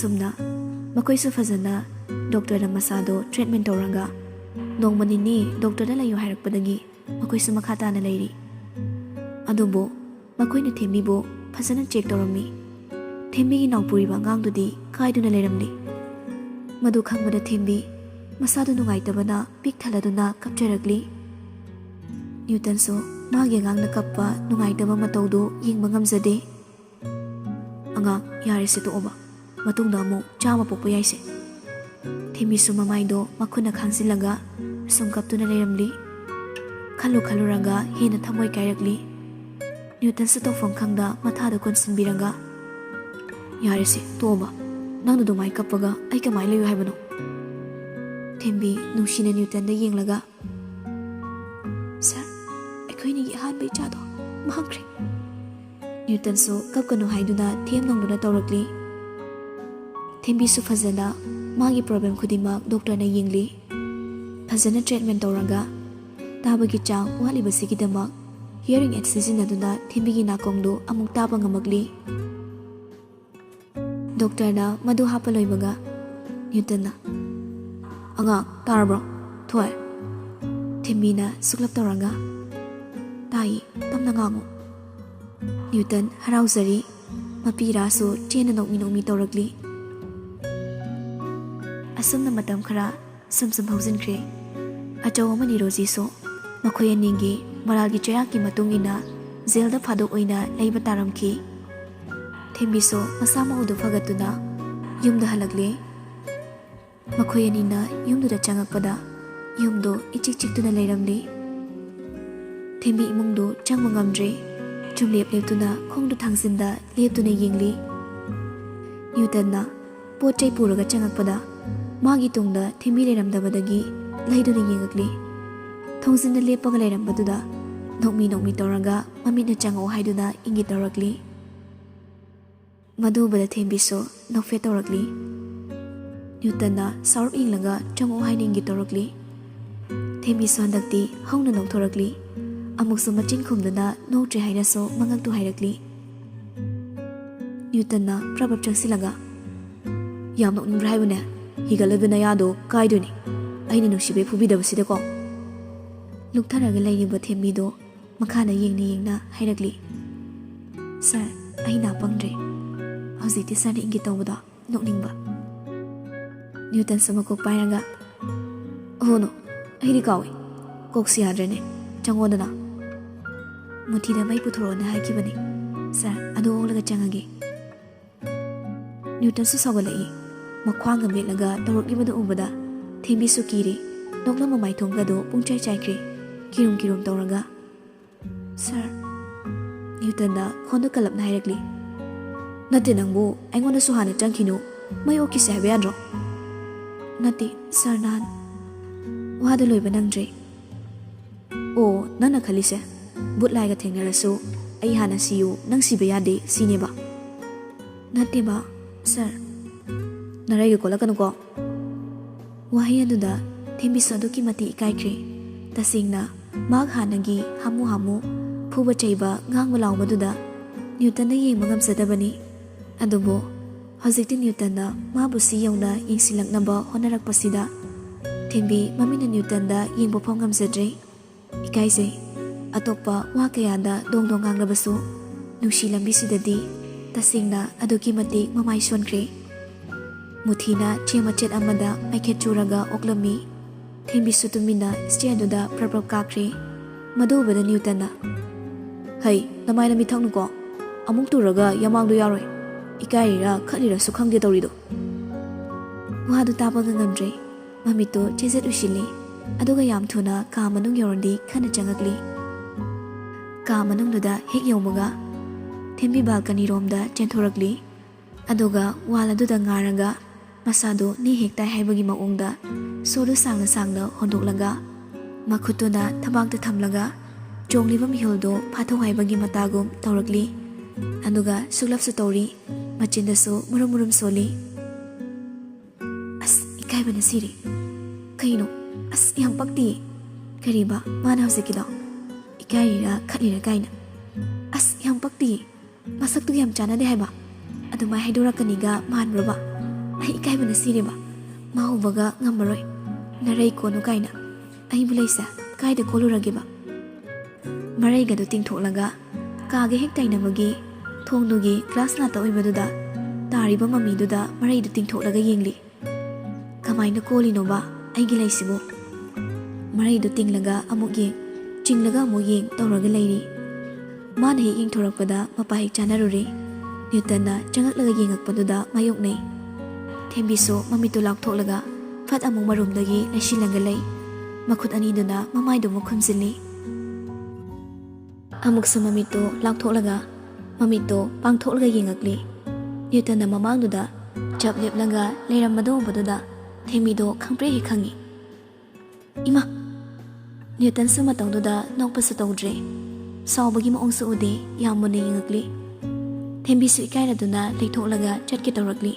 ꯑꯁꯨꯝꯅ ꯃꯈꯣꯏꯁꯨ ꯐꯖꯅ ꯗꯣꯛꯇꯔꯅ ꯃꯁꯥꯗꯣ ꯇ꯭ꯔꯤꯠꯃꯦꯟ ꯇꯧꯔꯒ ꯅꯣꯡꯃ ꯅꯤꯅꯤ ꯗꯣꯛꯇꯔꯗ ꯂꯩꯌꯨ ꯍꯥꯏꯔꯛꯄꯗꯒꯤ ꯃꯈꯣꯏꯁꯨ ꯃꯈꯥ ꯇꯥꯅ ꯂꯩꯔꯤ. ꯑꯗꯨꯕꯨ ꯃꯈꯣꯏꯅ ꯊꯦꯝꯕꯤꯕꯨ ꯐꯖꯅ ꯆꯦꯛ ꯇꯧꯔꯝꯃꯤ. ꯊꯦꯝꯕꯤꯒꯤ ꯅꯥꯎꯄꯨꯔꯤꯕ ꯑꯉꯥꯡꯗꯨꯗꯤ ꯀꯥꯏꯗꯨꯅ ꯂꯩꯔꯝꯂꯤ. ꯃꯗꯨ ꯈꯪꯕꯗ ꯊꯦꯝꯕꯤ ꯃꯁꯥꯗꯨ ꯅꯨꯡꯉꯥꯏꯇꯕꯅ ꯄꯤꯛ ꯊꯜꯂꯗꯨꯅ ꯀꯞꯆꯔꯛꯂꯤ. ꯅ꯭ꯌꯨꯇꯟꯁꯨ ꯃꯥꯒꯤ ꯑꯉꯥꯡꯅ ꯀꯞꯄ ꯅꯨꯡꯉꯥꯏꯇꯕ ꯃꯇꯧꯗꯨ ꯌꯦꯡꯕ ꯉꯝꯖꯗꯦ. "ꯑꯉꯥꯡ, ꯌꯥꯔꯦꯁꯦ ꯇꯣꯛꯑꯣꯕ. ꯃꯇꯨꯡꯗ ꯑꯃꯨꯛ ꯆꯥꯝꯃ ꯄꯣꯛꯄ ꯌꯥꯏꯁꯦ." ꯊꯦꯝꯕꯤꯁꯨ ꯃꯃꯥꯏꯗꯣ ꯃꯈꯨꯠꯅ ꯈꯥꯡꯖꯤꯜꯂꯒ ꯁꯨꯝ ꯀꯞꯇꯨꯅ ꯂꯩꯔꯝꯂꯤ. ꯈꯜꯂꯨꯔꯒ ꯍꯦꯟꯅ ꯊꯃꯣꯏ ꯀꯥꯏꯔꯛꯂꯤ. ꯅ꯭ꯌꯨꯇꯟꯁꯨ ꯇꯧꯐꯝ ꯈꯪꯗ ꯃꯊꯥꯗ ꯀꯣꯟꯁꯤꯟꯕꯤꯔꯒ, "ꯌꯥꯔꯦꯁꯦ ꯇꯣꯛꯑꯣꯕ. ꯅꯪꯅ ꯑꯗꯨꯃꯥꯏꯅ ꯀꯞꯄꯒ ꯑꯩ ꯀꯃꯥꯏꯅ ꯂꯩꯌꯨ ꯍꯥꯏꯕꯅꯣ?" ꯊꯦꯝꯕꯤ ꯅꯨꯡꯁꯤꯅ ꯅ꯭ꯌꯨꯇꯟꯗ ꯌꯦꯡꯂꯒ, "ꯁꯥꯔ, ꯑꯩꯈꯣꯏꯅꯤꯒꯤ ꯑꯍꯥꯟꯕ ꯏꯆꯥꯗꯣ ꯃꯥꯡꯈ꯭ꯔꯦ." ꯅ꯭ꯌꯨꯇꯟꯁꯨ ꯀꯞꯀꯅꯨ ꯍꯥꯏꯗꯨꯅ ꯊꯦꯝ ꯅꯪꯗꯨꯅ ꯇꯧꯔꯛꯂꯤ. ꯊꯦꯝꯕꯤꯁꯨ ꯐꯖꯅ ꯃꯥꯒꯤ ꯄ꯭ꯔꯣꯕ꯭ꯂꯦꯝ ꯈꯨꯗꯤꯡꯃꯛ ꯗꯣꯛꯇꯔꯅ ꯌꯦꯡꯂꯤ. ꯐꯖꯅ ꯇ꯭ꯔꯤꯠꯃꯦꯟ ꯇꯧꯔꯒ ꯇꯥꯕꯒꯤ ꯆꯥꯡ ꯋꯥꯠꯂꯤꯕꯁꯤꯒꯤꯗꯃꯛ ꯍꯤꯌꯔꯤꯡ ꯑꯦꯗ ꯁꯤꯖꯤꯟꯅꯗꯨꯅ ꯊꯦꯝꯕꯤꯒꯤ ꯅꯥꯀꯣꯡꯗꯨ ꯑꯃꯨꯛ ꯇꯥꯕ ꯉꯝꯃꯛꯂꯤ. ꯗꯣꯛꯇꯔꯅ ꯃꯗꯨ ꯍꯥꯞꯄ ꯂꯣꯏꯕꯒ ꯅ꯭ꯌꯨꯇꯟꯅ, "ꯑꯉꯥꯡ, ꯇꯥꯔꯕ꯭ꯔꯣ? ꯊꯣꯛꯑꯦ." ꯊꯦꯝꯕꯤꯅ ꯁꯨꯛꯂꯞ ꯇꯧꯔꯒ, "ꯇꯥꯏ, ꯇꯞꯅ ꯉꯥꯡꯉꯨ." ꯅ꯭ꯌꯨꯇꯟ ꯍꯔꯥꯎꯖꯔꯤ. ꯃꯄꯤꯔꯥꯁꯨ ꯆꯦꯟꯅ ꯅꯣꯛꯃꯤ ꯇꯧꯔꯛꯂꯤ. ꯑꯁꯨꯝꯅ ꯃꯇꯝ ꯈꯔ ꯁꯨꯝ ꯍꯧꯖꯤꯟꯈ꯭ꯔꯦ. ꯑꯆꯧ ꯑꯃꯗꯤ ꯔꯣꯖꯤꯁꯨ ꯃꯈꯣꯏ ꯑꯅꯤꯒꯤ ꯃꯔꯥꯜꯒꯤ ꯆꯩꯔꯥꯛꯀꯤ ꯃꯇꯨꯡ ꯏꯟꯅ ꯖꯦꯜꯗ ꯐꯥꯗꯣꯛ ꯑꯣꯏꯅ ꯂꯩꯕ ꯇꯥꯔꯝꯈꯤ. ꯊꯦꯝꯕꯤꯁꯨ ꯃꯁꯥ ꯃꯎꯗꯨ ꯐꯒꯠꯇꯨꯅ ꯌꯨꯝꯗ ꯍꯜꯂꯛꯂꯦ. ꯃꯈꯣꯏ ꯑꯅꯤꯅ ꯌꯨꯝꯗꯨꯗ ꯆꯪꯉꯛꯄꯗ ꯌꯨꯝꯗꯣ ꯏꯆꯤꯛ ꯆꯤꯛꯇꯨꯅ ꯂꯩꯔꯝꯂꯤ. ꯊꯦꯝꯕꯤ ꯏꯃꯨꯡꯗꯨ ꯆꯪꯕ ꯉꯝꯗ꯭ꯔꯦ. ꯆꯨꯝꯂꯦꯞꯇꯨꯅ ꯈꯣꯡꯗꯨ ꯊꯥꯡꯖꯤꯟꯗ ꯂꯦꯞꯇꯨꯅ ꯌꯦꯡꯂꯤ. ꯅ꯭ꯌꯨꯇꯟꯅ ꯄꯣꯠ ꯆꯩ ꯄꯨꯔꯒ ꯆꯪꯉꯛꯄꯗ ꯃꯥꯒꯤ ꯇꯨꯡꯗ ꯊꯦꯝꯕꯤ ꯂꯩꯔꯝꯗꯕꯗꯒꯤ ꯂꯩꯗꯨꯅ ꯌꯦꯡꯉꯛꯂꯤ. ꯊꯣꯡꯖꯤꯟꯗ ꯂꯦꯞꯄꯒ ꯂꯩꯔꯝꯕꯗꯨꯗ ꯅꯣꯛꯃꯤ ꯇꯧꯔꯒ ꯃꯃꯤꯠꯅ ꯆꯪꯉꯛꯑꯣ ꯍꯥꯏꯗꯨꯅ ꯏꯪꯒꯤꯠ ꯇꯧꯔꯛꯂꯤ. ꯃꯗꯨ ꯎꯕꯗ ꯊꯦꯝꯕꯤꯁꯨ ꯅꯣꯛꯐꯦꯠ ꯇꯧꯔꯛꯂꯤ. ꯅ꯭ꯌꯨꯇꯟꯅ ꯁꯥꯎꯔꯞ ꯌꯦꯡꯂꯒ ꯆꯪꯉꯛꯑꯣ ꯍꯥꯏꯅ ꯏꯪꯒꯤꯠ ꯇꯧꯔꯛꯂꯤ. ꯊꯦꯝꯕꯤꯁꯨ ꯍꯟꯗꯛꯇꯤ ꯍꯧꯅ ꯅꯣꯛꯊꯣꯔꯛꯂꯤ. ꯑꯃꯨꯛꯁꯨ ꯃꯆꯤꯟ ꯈꯨꯝꯗꯨꯅ ꯅꯣꯛꯇ꯭ꯔꯦ ꯍꯥꯏꯅꯁꯨ ꯃꯉꯛꯇꯨ ꯍꯥꯏꯔꯛꯂꯤ. ꯅ꯭ꯌꯨꯇꯟꯅ ꯄ꯭ꯔꯕꯞ ꯆꯪꯁꯤꯜꯂꯒ, "ꯌꯥꯝ ꯅꯣꯛꯅꯤꯡꯕ꯭ꯔꯥ ꯍꯥꯏꯕꯅꯦ? ꯍꯤꯒꯠꯂꯕ ꯅꯌꯥꯗꯣ ꯀꯥꯏꯗꯣꯏꯅꯤ. ꯑꯩꯅ ꯅꯨꯡꯁꯤꯕꯩ ꯐꯨꯕꯤꯗꯕꯁꯤꯗꯀꯣ." ꯂꯨꯛꯊꯔꯒ ꯂꯩꯔꯤꯕ ꯊꯦꯝꯕꯤꯗꯣ ꯃꯈꯥꯗ ꯌꯦꯡꯅ ꯍꯥꯏꯔꯛꯂꯤ. "ꯁꯥꯔ, ꯑꯩ ꯅꯥ ꯄꯪꯗ꯭ꯔꯦ. ꯍꯧꯖꯤꯛꯇꯤ ꯁꯥꯔꯅ ꯏꯪꯒꯤꯠ ꯇꯧꯕꯗꯣ ꯅꯣꯛꯅꯤꯡꯕ." ꯅ꯭ꯌꯨꯇꯟꯁꯨ ꯃꯀꯣꯛ ꯄꯥꯏꯔꯒ, "ꯑꯣꯍꯣꯅꯣ, ꯑꯩꯗꯤ ꯀꯥꯎꯏ. ꯀꯣꯛꯁꯤ ꯌꯥꯗ꯭ꯔꯦꯅꯦ. ꯆꯪꯉꯣꯗꯅ." "ꯃꯨꯊꯤꯗ ꯃꯩ ꯄꯨꯊꯣꯔꯛꯑꯣꯅ ꯍꯥꯏꯈꯤꯕꯅꯤ. ꯁꯥꯔ, ꯑꯗꯨ ꯑꯣꯛꯂꯒ ꯆꯪꯉꯒꯦ." ꯅ꯭ꯌꯨꯇꯟꯁꯨ ꯁꯥꯎꯒꯠꯂꯛꯏ. ꯃꯈ꯭ꯋꯥꯡꯒ ꯃꯦꯠꯂꯒ ꯇꯧꯔꯛꯂꯤꯕꯗꯨ ꯎꯕꯗ ꯊꯦꯝꯕꯤꯁꯨ ꯀꯤꯔꯤ. ꯅꯣꯛꯂꯝꯕ ꯃꯥꯏꯊꯣꯡꯒꯗꯨ ꯄꯨꯡꯆꯥꯏ ꯆꯥꯏꯈ꯭ꯔꯦ. ꯀꯤꯔꯨꯝ ꯇꯧꯔꯒ, "ꯁꯥꯔ." ꯅ꯭ꯌꯨꯇꯟꯅ ꯈꯣꯟꯗꯨ ꯀꯜꯂꯞꯅ ꯍꯥꯏꯔꯛꯂꯤ. "ꯅꯠꯇꯦ, ꯅꯪꯕꯨ ꯑꯩꯉꯣꯟꯗꯁꯨ ꯍꯥꯟꯅ ꯆꯪꯈꯤꯅꯨ, ꯃꯩ ꯑꯣꯛꯈꯤꯁꯦ ꯍꯥꯏꯕ ꯌꯥꯗ꯭ꯔꯣ?" "ꯅꯠꯇꯦ ꯁꯥꯔ, ꯅꯍꯥꯟ..." ꯋꯥꯗꯨ ꯂꯣꯏꯕ ꯅꯪꯗ꯭ꯔꯦ. "ꯑꯣ, ꯅꯪꯅ ꯈꯜꯂꯤꯁꯦ ꯕꯨꯠ ꯂꯥꯏꯒ ꯊꯦꯡꯅꯔꯁꯨ ꯑꯩ ꯍꯥꯟꯅ ꯁꯤꯌꯨ, ꯅꯪ ꯁꯤꯕ ꯌꯥꯗꯦ ꯁꯤꯅꯦꯕ?" "ꯅꯠꯇꯦꯕ ꯁꯥꯔ." "ꯅꯔꯩꯒ ꯀꯣꯠꯂꯛꯀꯅꯨꯀꯣ." ꯋꯥꯍꯩ ꯑꯗꯨꯗ ꯊꯦꯝꯕꯤꯁꯨ ꯑꯗꯨꯛꯀꯤ ꯃꯇꯤꯛ ꯏꯀꯥꯏꯈ꯭ꯔꯦ. ꯇꯁꯦꯡꯅ ꯃꯍꯥꯛ ꯍꯥꯟꯅꯒꯤ ꯍꯥꯃꯨ ꯐꯨꯕ ꯆꯩꯕ ꯉꯥꯡꯕ ꯂꯥꯎꯕꯗꯨꯗ ꯅ꯭ꯌꯨꯇꯟꯅ ꯌꯦꯡꯕ ꯉꯝꯖꯗꯕꯅꯤ. ꯑꯗꯨꯕꯨ ꯍꯧꯖꯤꯛꯇꯤ ꯅ꯭ꯌꯨꯇꯟꯅ ꯃꯥꯕꯨ ꯁꯤ ꯌꯧꯅ ꯌꯦꯡꯁꯤꯜꯂꯛꯅꯕ ꯍꯣꯠꯅꯔꯛꯄꯁꯤꯗ ꯊꯦꯝꯕꯤ ꯃꯃꯤꯠꯅ ꯅ꯭ꯌꯨꯇꯟꯗ ꯌꯦꯡꯕ ꯐꯥꯎ ꯉꯝꯖꯗ꯭ꯔꯦ. ꯏꯀꯥꯏꯖꯩ. ꯑꯇꯣꯞꯄ ꯋꯥ ꯀꯌꯥꯗ ꯗꯣꯡ ꯉꯥꯡꯂꯕꯁꯨ ꯅꯨꯡꯁꯤ ꯂꯝꯕꯤꯁꯤꯗꯗꯤ ꯇꯁꯦꯡꯅ ꯑꯗꯨꯛꯀꯤ ꯃꯇꯤꯛ ꯃꯃꯥꯏ ꯁꯣꯟꯈ꯭ꯔꯦ. ꯃꯨꯊꯤꯅ ꯆꯦ ꯃꯆꯦꯠ ꯑꯃꯗ ꯃꯩꯈꯦꯠ ꯆꯨꯔꯒ ꯑꯣꯛꯂꯝꯃꯤ. ꯊꯦꯝꯕꯤꯁꯨ ꯇꯨꯃꯤꯟꯅ ꯁ꯭ꯇꯤꯌꯔꯗꯨꯗ ꯄ꯭ꯔꯞ ꯀꯥꯈ꯭ꯔꯦ. ꯃꯗꯨ ꯎꯕꯗ ꯅ꯭ꯌꯨꯇꯟꯅ, "ꯍꯩ, ꯅꯃꯥꯏ ꯂꯝꯕꯤ ꯊꯛꯅꯨꯀꯣ. ꯑꯃꯨꯛ ꯇꯨꯔꯒ ꯌꯥꯃꯥꯡꯗꯣ ꯌꯥꯔꯣꯏ. ꯏꯀꯥꯏꯔꯤꯔꯥ ꯈꯠꯂꯤꯔꯁꯨ ꯈꯪꯗꯦ ꯇꯧꯔꯤꯗꯣ." ꯋꯥꯗꯨ ꯇꯥꯕꯒ ꯉꯝꯗ꯭ꯔꯦ. ꯃꯃꯤꯠꯇꯨ ꯆꯦꯖꯦꯠ ꯎꯏꯁꯤꯜꯂꯤ. ꯑꯗꯨꯒ ꯌꯥꯝ ꯊꯨꯅ ꯀꯥ ꯃꯅꯨꯡ ꯌꯧꯔꯗꯤ ꯈꯟꯅ ꯆꯪꯉꯛꯂꯤ. ꯀꯥ ꯃꯅꯨꯡꯗꯨꯗ ꯍꯦꯛ ꯌꯧꯕꯒ ꯊꯦꯝꯕꯤ ꯕꯥꯜꯀꯅꯤꯔꯣꯝꯗ ꯆꯦꯟꯊꯣꯔꯛꯂꯤ. ꯑꯗꯨꯒ ꯋꯥꯜ ꯑꯗꯨꯗ ꯉꯥꯔꯒ ꯃꯁꯥꯗꯨ ꯅꯤ ꯍꯦꯛ ꯇꯥꯏ ꯍꯥꯏꯕꯒꯤ ꯃꯑꯣꯡꯗ ꯁꯣꯗꯨ ꯁꯥꯡꯅ ꯍꯣꯟꯗꯣꯛꯂꯒ ꯃꯈꯨꯠꯇꯨꯅ ꯊꯕꯥꯛꯇ ꯊꯝꯂꯒ ꯆꯣꯡꯂꯤꯕ ꯃꯤꯍꯨꯜꯗꯨ ꯐꯥꯊꯧ ꯍꯥꯏꯕꯒꯤ ꯃꯇꯥꯒꯨꯝ ꯇꯧꯔꯛꯂꯤ. ꯑꯗꯨꯒ ꯁꯨꯛꯂꯞꯁꯨ ꯇꯧꯔꯤ. ꯃꯆꯤꯟꯗꯁꯨ ꯃꯨꯔꯨꯝ ꯁꯣꯜꯂꯤ. "ꯑꯁ, ꯏꯀꯥꯏꯕꯅ ꯁꯤꯔꯦ. ꯀꯩꯅꯣ? ꯑꯁ, ꯌꯥꯝ ꯄꯛꯇꯤ." "ꯀꯔꯤꯕ ꯃꯥꯅ ꯍꯧꯖꯤꯛꯀꯤꯗꯣ? ꯏꯀꯥꯏꯔꯤꯔꯥ ꯈꯠꯂꯤꯔꯥ ꯀꯥꯏꯅ? ꯑꯁ, ꯌꯥꯝ ꯄꯛꯇꯤ. ꯃꯁꯛꯇꯨ ꯌꯥꯝ ꯆꯥꯟꯅꯗꯦ ꯍꯥꯏꯕ. ꯑꯗꯨꯃꯥꯏ ꯍꯥꯏꯗꯣꯔꯛꯀꯅꯤꯒ ꯃꯥꯟꯕ꯭ꯔꯕ?" ꯑꯩ ꯏꯀꯥꯏꯕꯅ ꯁꯤꯔꯦꯕ ꯃꯥ ꯎꯕꯒ ꯉꯝꯃꯔꯣꯏ ꯅꯔꯩ ꯀꯣꯟꯅꯨ ꯀꯥꯏꯅ ꯑꯩꯕꯨ ꯂꯩꯁꯦ ꯀꯥꯏꯗ ꯀꯣꯜꯂꯨꯔꯒꯦꯕ ꯃꯔꯩꯒꯗꯨ ꯇꯤꯡꯊꯣꯛꯂꯒ ꯀꯥꯒ ꯍꯦꯛ ꯇꯩꯅꯕꯒꯤ ꯊꯣꯡꯗꯨꯒꯤ ꯒ꯭ꯂꯥꯁ ꯉꯥꯛꯇ ꯑꯣꯏꯕꯗꯨꯗ ꯇꯥꯔꯤꯕ ꯃꯃꯤꯗꯨꯗ ꯃꯔꯩꯗꯨ ꯇꯤꯡꯊꯣꯛꯂꯒ ꯌꯦꯡꯂꯤ ꯀꯃꯥꯏꯅ ꯀꯣꯜꯂꯤꯅꯣꯕ ꯑꯩꯒꯤ ꯂꯩꯁꯤꯕꯨ ꯃꯔꯩꯗꯨ ꯇꯤꯡꯂꯒ ꯑꯃꯨꯛ ꯌꯦꯡ ꯆꯤꯡꯂꯒ ꯑꯃꯨꯛ ꯌꯦꯡ ꯇꯧꯔꯒ ꯂꯩꯔꯤ ꯃꯥꯅ ꯍꯦꯛ ꯌꯦꯡꯊꯣꯔꯛꯄꯗ ꯃꯄꯥ ꯍꯦꯛ ꯆꯥꯅꯔꯨꯔꯦ ꯅ꯭ꯌꯨꯇꯟꯅ ꯆꯪꯉꯛꯂꯒ ꯌꯦꯡꯉꯛꯄꯗꯨꯗ ꯃꯥꯌꯣꯛꯅꯩ ꯊꯦꯝꯕꯤꯁꯨ ꯃꯃꯤꯠꯇꯨ ꯂꯥꯎꯊꯣꯛꯂꯒ ꯐꯠ ꯑꯃꯨꯛ ꯃꯔꯨꯝꯗꯒꯤ ꯂꯩꯁꯤꯜꯂꯒ ꯂꯩ ꯃꯈꯨꯠ ꯑꯅꯤꯗꯨꯅ ꯃꯃꯥꯏꯗꯨ ꯑꯃꯨꯛ ꯈꯨꯝꯖꯤꯜꯂꯤ ꯑꯃꯨꯛꯁꯨ ꯃꯃꯤꯠꯇꯨ ꯂꯥꯎꯊꯣꯛꯂꯒ ꯃꯃꯤꯠꯇꯨ ꯄꯥꯡꯊꯣꯛꯂꯒ ꯌꯦꯡꯉꯛꯂꯤ ꯅ꯭ꯌꯨꯇꯟꯅ ꯃꯃꯥꯡꯗꯨꯗ ꯆꯞ ꯂꯦꯞꯂꯒ ꯂꯩꯔꯝꯕꯗꯣ ꯎꯕꯗꯨꯗ ꯊꯦꯝꯕꯤꯗꯣ ꯈꯪꯄ꯭ꯔꯦꯛ ꯍꯦꯛ ꯈꯪꯉꯤ ꯏꯃꯥ ꯅ꯭ꯌꯨꯇꯟꯁꯨ ꯃꯇꯧꯗꯨꯗ ꯅꯣꯛꯄꯁꯨ ꯇꯧꯗ꯭ꯔꯦ ꯁꯥꯎꯕꯒꯤ ꯃꯑꯣꯡꯁꯨ ꯎꯗꯦ ꯌꯥꯝ ꯃꯨꯟꯅ ꯌꯦꯡꯉꯛꯂꯤ ꯊꯦꯝꯕꯤꯁꯨ ꯏꯀꯥꯏꯔꯗꯨꯅ ꯂꯩꯊꯣꯛꯂꯒ ꯆꯠꯀꯦ ꯇꯧꯔꯛꯂꯤ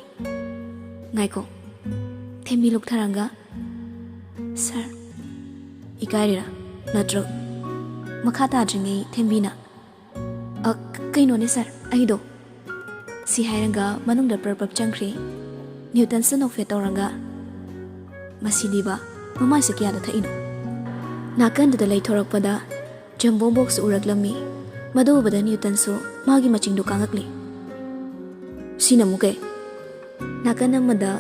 ꯉꯥꯏꯈꯣ ꯊꯦꯝꯕꯤ ꯂꯨꯛꯊꯔꯒ ꯁꯥꯔ ꯏꯀꯥꯏꯔꯤꯔꯥ ꯅꯠꯇ꯭ꯔꯣ ꯃꯈꯥ ꯇꯥꯗ꯭ꯔꯤꯉꯩ ꯊꯦꯝꯕꯤꯅ ꯀꯩꯅꯣꯅꯦ ꯁꯥꯔ ꯑꯩꯗꯣ ꯁꯤ ꯍꯥꯏꯔꯒ ꯃꯅꯨꯡꯗ ꯄ꯭ꯔꯞ ꯆꯪꯈ꯭ꯔꯦ ꯅ꯭ꯌꯨꯇꯟꯁꯨ ꯅꯣꯛꯐꯦꯠ ꯇꯧꯔꯒ ꯃꯁꯤꯗꯤꯕ ꯃꯃꯥꯏꯁꯦ ꯀꯌꯥꯗ ꯊꯛꯏꯅꯣ ꯅꯥꯀꯟꯗꯨꯗ ꯂꯩꯊꯣꯔꯛꯄꯗ ꯖꯝꯕꯣ ꯕꯣꯛꯁ ꯎꯔꯛꯂꯝꯃꯤ ꯃꯗꯨ ꯎꯕꯗ ꯅ꯭ꯌꯨꯇꯟꯁꯨ ꯃꯥꯒꯤ ꯃꯆꯤꯡꯗꯨ ꯀꯥꯡꯉꯛꯂꯤ ꯁꯤꯅ ꯑꯃꯨꯛ ꯀꯩ ꯅꯥꯀꯟ ꯑꯃꯗ